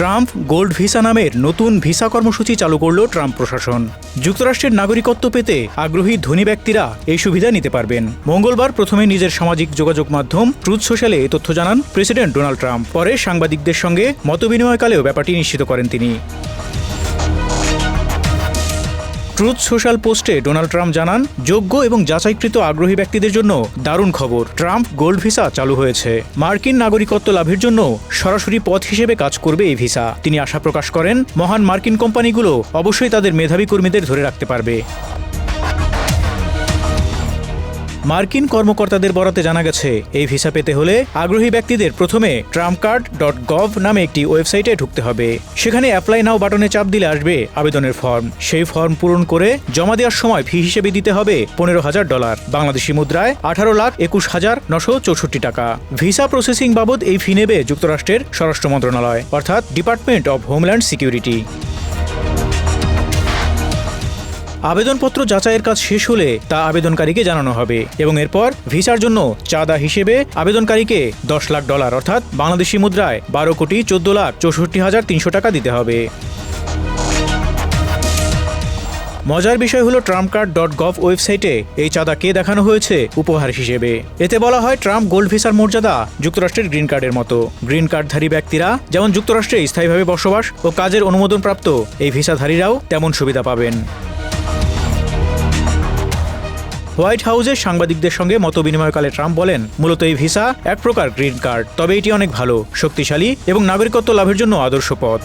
Trump gold visa নামের নতুন visa কর্মসূচি চালু করল ট্রাম্প প্রশাসন। যুক্তরাষ্ট্রের নাগরিকত্ব পেতে আগ্রহী ধনী ব্যক্তিরা এই সুবিধা নিতে পারবেন। মঙ্গলবার প্রথমে নিজের সামাজিক যোগাযোগ মাধ্যম ট্রুথ সোশ্যালে এই তথ্য জানান প্রেসিডেন্ট ডোনাল্ড ট্রাম্প। পরে সাংবাদিকদের সঙ্গে মতবিনিময়কালেও ব্যাপারটি নিশ্চিত করেন তিনি। ট্রুথ সোশ্যাল পোস্টে ডোনাল্ড ট্রাম্প জানান, যোগ্য এবং যাচাইকৃত আগ্রহী ব্যক্তিদের জন্য দারুণ খবর, ট্রাম্প গোল্ড ভিসা চালু হয়েছে। মার্কিন নাগরিকত্ব লাভের জন্য সরাসরি পথ হিসেবে কাজ করবে এই ভিসা। তিনি আশা প্রকাশ করেন, মহান মার্কিন কোম্পানিগুলো অবশ্যই তাদের মেধাবী কর্মীদের ধরে রাখতে পারবে। মার্কিন কর্মকর্তাদের বরাতে জানা গেছে, এই ভিসা পেতে হলে আগ্রহী ব্যক্তিদের প্রথমে trumpcard.gov নামে একটি ওয়েবসাইটে ঢুকতে হবে। সেখানে অ্যাপ্লাই নাও বাটনে চাপ দিলে আসবে আবেদনের ফর্ম। সেই ফর্ম পূরণ করে জমা দেওয়ার সময় ফি হিসেবে দিতে হবে $15,000, বাংলাদেশি মুদ্রায় 18,21,964 টাকা। ভিসা প্রসেসিং বাবদ এই ফি নেবে যুক্তরাষ্ট্রের স্বরাষ্ট্র মন্ত্রণালয়, অর্থাৎ ডিপার্টমেন্ট অব হোমল্যান্ড সিকিউরিটি। আবেদনপত্র যাচাইয়ের কাজ শেষ হলে তা আবেদনকারীকে জানানো হবে এবং এরপর ভিসার জন্য চাঁদা হিসেবে আবেদনকারীকে $10 লাখ অর্থাৎ বাংলাদেশি মুদ্রায় 12,14,64,300 টাকা দিতে হবে। মজার বিষয় হলো, trumpcard.gov ওয়েবসাইটে এই চাঁদাকে দেখানো হয়েছে উপহার হিসেবে। এতে বলা হয়, ট্রাম্প গোল্ড ভিসার মর্যাদা যুক্তরাষ্ট্রের গ্রিন কার্ডের মতো। গ্রিন কার্ডধারী ব্যক্তিরা যেমন যুক্তরাষ্ট্রে স্থায়ীভাবে বসবাস ও কাজের অনুমোদনপ্রাপ্ত, এই ভিসাধারীরাও তেমন সুবিধা পাবেন। হোয়াইট হাউসে সাংবাদিকদের সঙ্গে মতবিনিময়কালে ট্রাম্প বলেন, মূলত এই ভিসা এক প্রকার গ্রিন কার্ড, তবে এটি অনেক ভালো, শক্তিশালী এবং নাগরিকত্ব লাভের জন্য আদর্শ পথ।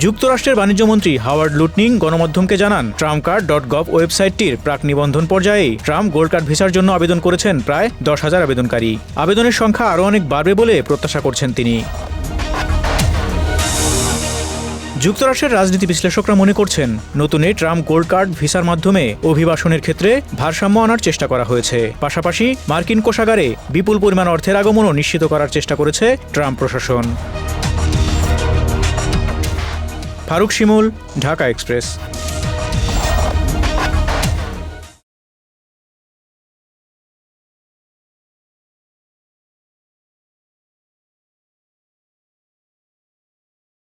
যুক্তরাষ্ট্রের বাণিজ্যমন্ত্রী হাওয়ার্ড লুটনিং গণমাধ্যমকে জানান, trumpcard.gov ওয়েবসাইটটির প্রাক নিবন্ধন পর্যায়ে ট্রাম্প গোল্ড কার্ড ভিসার জন্য আবেদন করেছেন প্রায় 10,000 আবেদনকারী। আবেদনের সংখ্যা আরও অনেক বাড়বে বলে প্রত্যাশা করছেন তিনি। যুক্তরাষ্ট্রের রাজনীতি বিশ্লেষকরা মনে করছেন, নতুন এই ট্রাম্প গোল্ড কার্ড ভিসার মাধ্যমে অভিবাসনের ক্ষেত্রে ভারসাম্য আনার চেষ্টা করা হয়েছে। পাশাপাশি মার্কিন কোষাগারে বিপুল পরিমাণ অর্থের আগমনও নিশ্চিত করার চেষ্টা করেছে ট্রাম্প প্রশাসন। ফারুক শিমুল, ঢাকা এক্সপ্রেস।